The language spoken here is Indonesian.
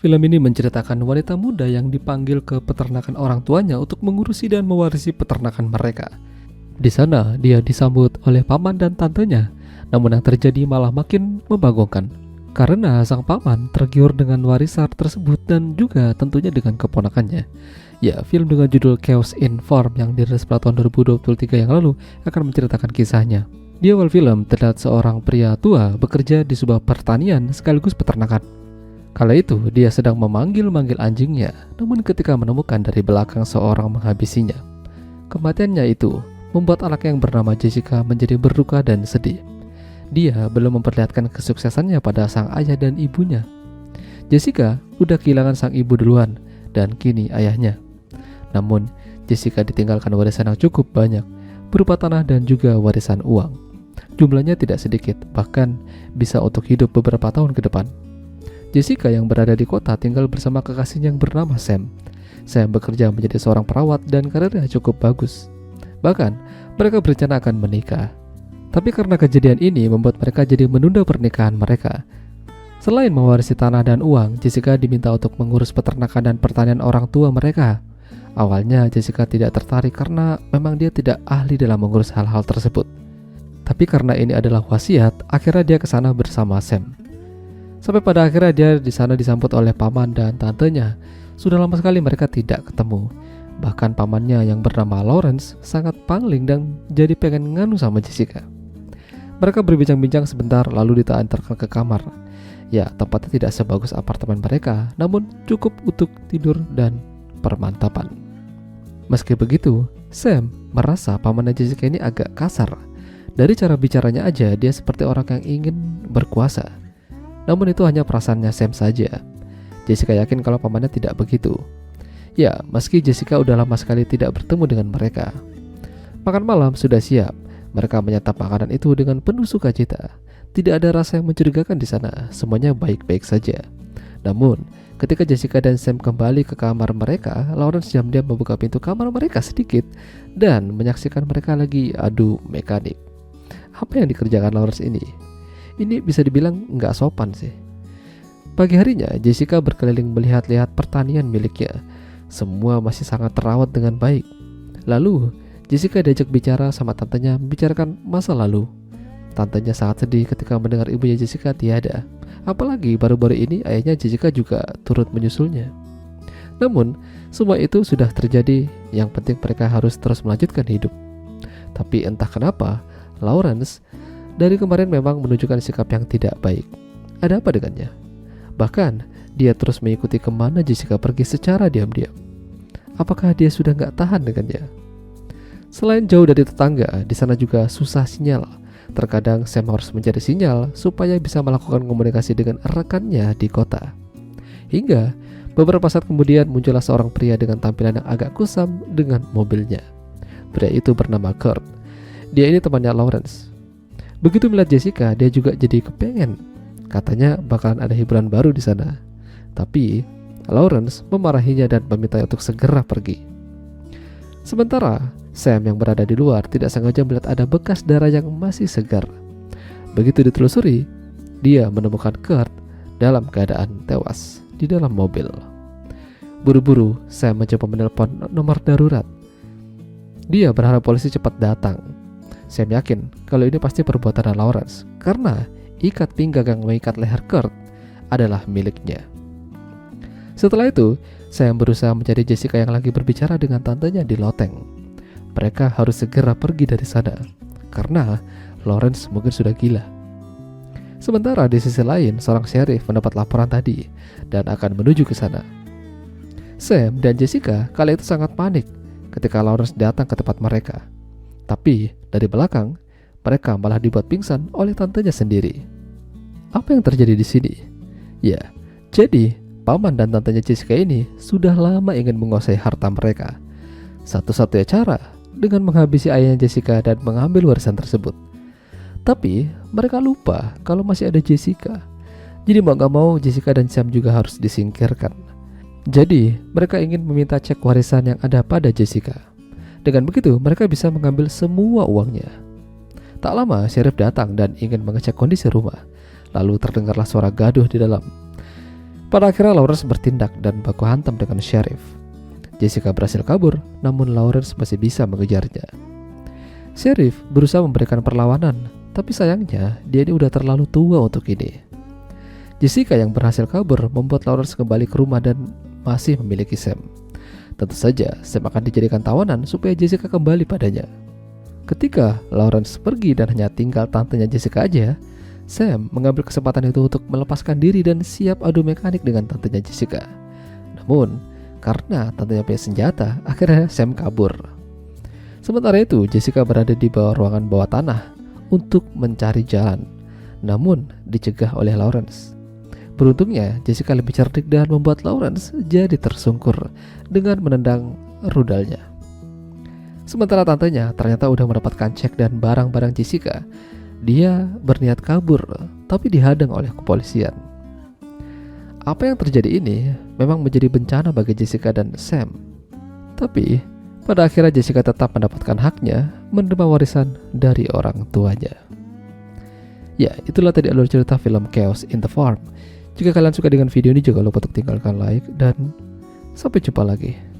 Film ini menceritakan wanita muda yang dipanggil ke peternakan orang tuanya untuk mengurusi dan mewarisi peternakan mereka. Di sana, dia disambut oleh paman dan tantenya, namun yang terjadi malah makin membagongkan. Karena sang paman tergiur dengan warisan tersebut dan juga tentunya dengan keponakannya. Ya, film dengan judul Chaos in Farm yang dirilis pada tahun 2023 yang lalu akan menceritakan kisahnya. Di awal film, terlihat seorang pria tua bekerja di sebuah pertanian sekaligus peternakan. Kala itu, dia sedang memanggil-manggil anjingnya, namun ketika menemukan dari belakang seorang menghabisinya. Kematiannya itu membuat anak yang bernama Jessica menjadi berduka dan sedih. Dia belum memperlihatkan kesuksesannya pada sang ayah dan ibunya. Jessica udah kehilangan sang ibu duluan dan kini ayahnya. Namun, Jessica ditinggalkan warisan yang cukup banyak, berupa tanah dan juga warisan uang. Jumlahnya tidak sedikit, bahkan bisa untuk hidup beberapa tahun ke depan. Jessica yang berada di kota tinggal bersama kekasihnya yang bernama Sam. Sam bekerja menjadi seorang perawat dan karirnya cukup bagus. Bahkan, mereka berencana akan menikah. Tapi karena kejadian ini membuat mereka jadi menunda pernikahan mereka. Selain mewarisi tanah dan uang, Jessica diminta untuk mengurus peternakan dan pertanian orang tua mereka. Awalnya Jessica tidak tertarik karena memang dia tidak ahli dalam mengurus hal-hal tersebut. Tapi karena ini adalah wasiat, akhirnya dia ke sana bersama Sam. Sampai pada akhirnya dia di sana disambut oleh paman dan tantenya. Sudah lama sekali mereka tidak ketemu. Bahkan pamannya yang bernama Lawrence sangat pangling dan jadi pengen nganu sama Jessica. Mereka berbincang-bincang sebentar lalu diantarkan ke kamar. Ya, tempatnya tidak sebagus apartemen mereka, namun cukup untuk tidur dan permantapan. Meski begitu, Sam merasa pamannya Jessica ini agak kasar. Dari cara bicaranya aja dia seperti orang yang ingin berkuasa. Namun itu hanya perasaannya Sam saja. Jessica yakin kalau pamannya tidak begitu. Ya, meski Jessica udah lama sekali tidak bertemu dengan mereka. Makan malam sudah siap. Mereka menyantap makanan itu dengan penuh sukacita. Tidak ada rasa yang mencurigakan di sana. Semuanya baik-baik saja. Namun, ketika Jessica dan Sam kembali ke kamar mereka, Lawrence diam-diam membuka pintu kamar mereka sedikit dan menyaksikan mereka lagi adu mekanik. Apa yang dikerjakan Lawrence ini? Ini bisa dibilang nggak sopan sih. Pagi harinya, Jessica berkeliling melihat-lihat pertanian miliknya. Semua masih sangat terawat dengan baik. Lalu, Jessica diajak bicara sama tantenya membicarakan masa lalu. Tantenya sangat sedih ketika mendengar ibunya Jessica tiada. Apalagi baru-baru ini ayahnya Jessica juga turut menyusulnya. Namun, semua itu sudah terjadi. Yang penting mereka harus terus melanjutkan hidup. Tapi entah kenapa, Lawrence dari kemarin memang menunjukkan sikap yang tidak baik. Ada apa dengannya? Bahkan, dia terus mengikuti kemana Jessica pergi secara diam-diam. Apakah dia sudah gak tahan dengannya? Selain jauh dari tetangga, di sana juga susah sinyal. Terkadang Sam harus mencari sinyal supaya bisa melakukan komunikasi dengan rekannya di kota. Hingga beberapa saat kemudian muncullah seorang pria dengan tampilan yang agak kusam dengan mobilnya. Pria itu bernama Kurt. Dia ini temannya Lawrence. Begitu melihat Jessica, dia juga jadi kepengen. Katanya bakalan ada hiburan baru di sana. Tapi Lawrence memarahinya dan meminta untuk segera pergi. Sementara Sam yang berada di luar tidak sengaja melihat ada bekas darah yang masih segar. Begitu ditelusuri, dia menemukan Kurt dalam keadaan tewas di dalam mobil. Buru-buru Sam mencoba menelpon nomor darurat. Dia berharap polisi cepat datang. Sam yakin kalau ini pasti perbuatan Lawrence karena ikat pinggang yang mengikat leher Kurt adalah miliknya. Setelah itu, Sam berusaha mencari Jessica yang lagi berbicara dengan tantenya di loteng. Mereka harus segera pergi dari sana karena Lawrence mungkin sudah gila. Sementara di sisi lain, seorang sheriff mendapat laporan tadi dan akan menuju ke sana. Sam dan Jessica kali itu sangat panik ketika Lawrence datang ke tempat mereka. Tapi dari belakang, mereka malah dibuat pingsan oleh tantenya sendiri. Apa yang terjadi di sini? Ya, jadi paman dan tantenya Jessica ini sudah lama ingin menguasai harta mereka. Satu-satunya cara dengan menghabisi ayahnya Jessica dan mengambil warisan tersebut. Tapi mereka lupa kalau masih ada Jessica. Jadi mau gak mau Jessica dan Sam juga harus disingkirkan. Jadi mereka ingin meminta cek warisan yang ada pada Jessica. Dengan begitu mereka bisa mengambil semua uangnya. Tak lama sheriff datang dan ingin mengecek kondisi rumah. Lalu terdengarlah suara gaduh di dalam. Pada akhirnya Lawrence bertindak dan baku hantam dengan sheriff. Jessica berhasil kabur, namun Lawrence masih bisa mengejarnya. Sheriff berusaha memberikan perlawanan, tapi sayangnya dia ini udah terlalu tua untuk ini. Jessica yang berhasil kabur membuat Lawrence kembali ke rumah dan masih memiliki Sam. Tentu saja Sam akan dijadikan tawanan supaya Jessica kembali padanya. Ketika Lawrence pergi dan hanya tinggal tantenya Jessica aja, Sam mengambil kesempatan itu untuk melepaskan diri dan siap adu mekanik dengan tantenya Jessica. Namun, karena tantenya punya senjata, akhirnya Sam kabur. Sementara itu, Jessica berada di bawah ruangan bawah tanah untuk mencari jalan, namun dicegah oleh Lawrence. Beruntungnya, Jessica lebih cerdik dan membuat Lawrence jadi tersungkur dengan menendang rudalnya. Sementara tantenya ternyata udah mendapatkan cek dan barang-barang Jessica. Dia berniat kabur, tapi dihadang oleh kepolisian. Apa yang terjadi ini memang menjadi bencana bagi Jessica dan Sam. Tapi, pada akhirnya Jessica tetap mendapatkan haknya menerima warisan dari orang tuanya. Ya, itulah tadi alur cerita film Chaos in the Farm. Jika kalian suka dengan video ini, jangan lupa untuk tinggalkan like dan sampai jumpa lagi.